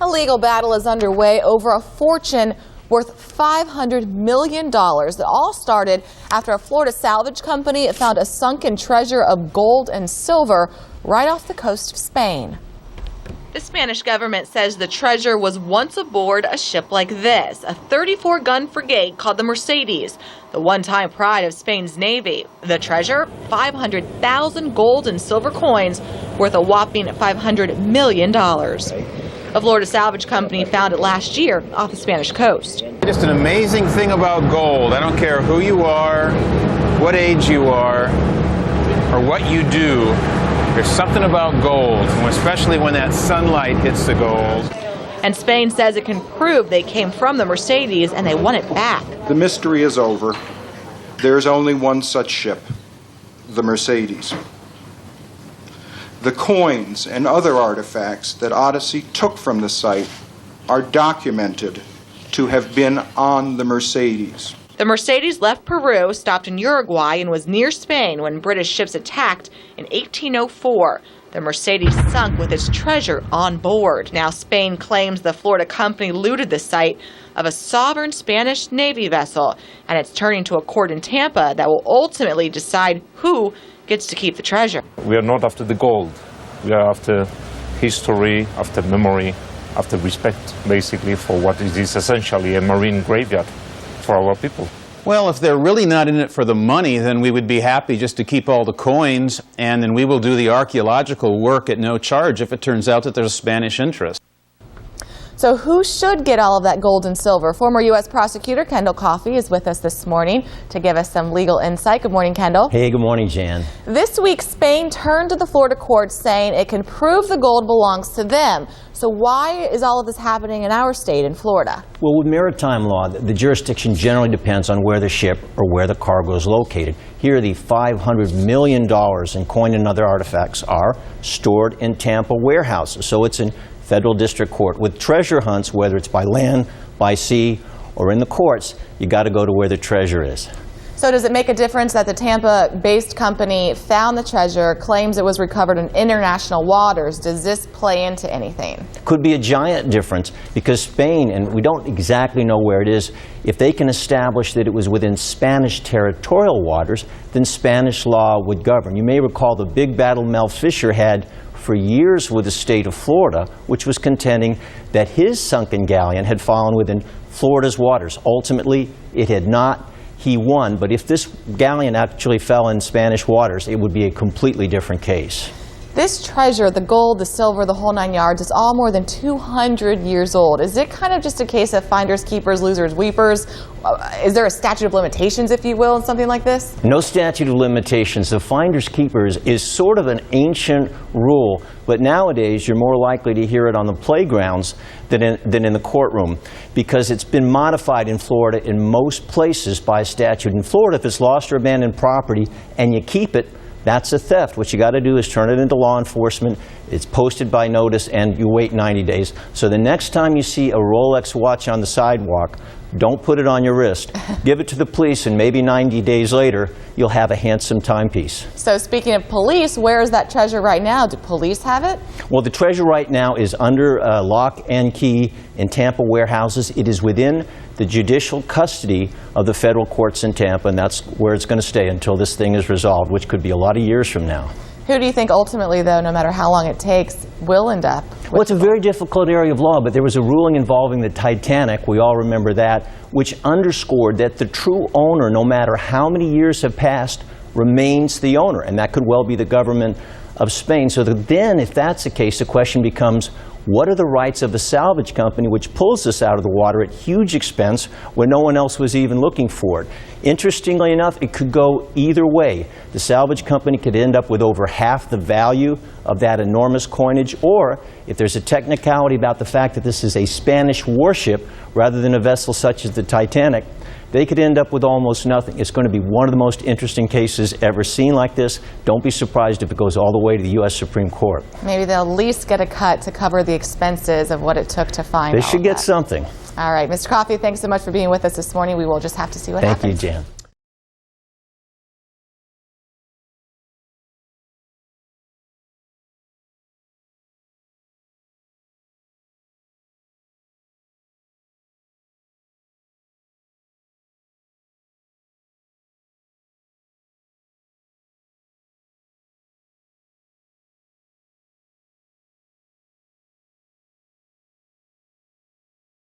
A legal battle is underway over a fortune worth $500 million that all started after a Florida salvage company found a sunken treasure of gold and silver right off the coast of Spain. The Spanish government says the treasure was once aboard a ship like this, a 34-gun frigate called the Mercedes, the one-time pride of Spain's Navy. The treasure, 500,000 gold and silver coins worth a whopping $500 million. A Florida salvage company found it last year off the Spanish coast. Just an amazing thing about gold. I don't care who you are, what age you are, or what you do. There's something about gold, especially when that sunlight hits the gold. And Spain says it can prove they came from the Mercedes and they want it back. The mystery is over. There's only one such ship, the Mercedes. The coins and other artifacts that Odyssey took from the site are documented to have been on the Mercedes. The Mercedes left Peru, stopped in Uruguay, and was near Spain when British ships attacked in 1804. The Mercedes sunk with its treasure on board. Now Spain claims the Florida company looted the site of a sovereign Spanish Navy vessel, and it's turning to a court in Tampa that will ultimately decide who gets to keep the treasure. We are not after the gold. We are after history, after memory, after respect, basically, for what is essentially a marine graveyard for our people. Well, if they're really not in it for the money, then we would be happy just to keep all the coins, and then we will do the archaeological work at no charge if it turns out that there's a Spanish interest. So who should get all of that gold and silver? Former U.S. prosecutor Kendall Coffee is with us this morning to give us some legal insight. Good morning, Kendall. Hey, good morning, Jan. This week, Spain turned to the Florida courts saying it can prove the gold belongs to them. So why is all of this happening in our state, in Florida? Well, with maritime law, the jurisdiction generally depends on where the ship or where the cargo is located. Here, the $500 million in coin and other artifacts are stored in Tampa warehouses. So it's in federal district court. With treasure hunts, whether it's by land, by sea, or in the courts, you got to go to where the treasure is. So does it make a difference that the Tampa-based company found the treasure, claims it was recovered in international waters? Does this play into anything? Could be a giant difference because Spain, and we don't exactly know where it is, if they can establish that it was within Spanish territorial waters, then Spanish law would govern. You may recall the big battle Mel Fisher had for years with the state of Florida, which was contending that his sunken galleon had fallen within Florida's waters. Ultimately, it had not. He won, but if this galleon actually fell in Spanish waters, it would be a completely different case. This treasure, the gold, the silver, the whole 9 yards, is all more than 200 years old. Is it kind of just a case of finders, keepers, losers, weepers? Is there a statute of limitations, if you will, in something like this? No statute of limitations. The finders, keepers is sort of an ancient rule, but nowadays you're more likely to hear it on the playgrounds than in the courtroom because it's been modified in Florida in most places by statute. In Florida, if it's lost or abandoned property and you keep it, that's a theft. What you got to do is turn it into law enforcement. It's posted by notice, and you wait 90 days. So the next time you see a Rolex watch on the sidewalk, don't put it on your wrist. Give it to the police, and maybe 90 days later, you'll have a handsome timepiece. So speaking of police, where is that treasure right now? Do police have it? Well, the treasure right now is under lock and key in Tampa warehouses. It is within the judicial custody of the federal courts in Tampa, and that's where it's going to stay until this thing is resolved, which could be a lot of years from now. Who do you think ultimately, though, no matter how long it takes, will end up? Well, it's a very difficult area of law, but there was a ruling involving the Titanic, we all remember that, which underscored that the true owner, no matter how many years have passed, remains the owner, and that could well be the government of Spain. So then, if that's the case, the question becomes, what are the rights of a salvage company which pulls this out of the water at huge expense when no one else was even looking for it? Interestingly enough, it could go either way. The salvage company could end up with over half the value of that enormous coinage, or if there's a technicality about the fact that this is a Spanish warship rather than a vessel such as the Titanic, they could end up with almost nothing. It's going to be one of the most interesting cases ever seen like this. Don't be surprised if it goes all the way to the U.S. Supreme Court. Maybe they'll at least get a cut to cover the expenses of what it took to find They should get something. All right, Mr. Coffey, thanks so much for being with us this morning. We will just have to see what happens. Thank you, Jan.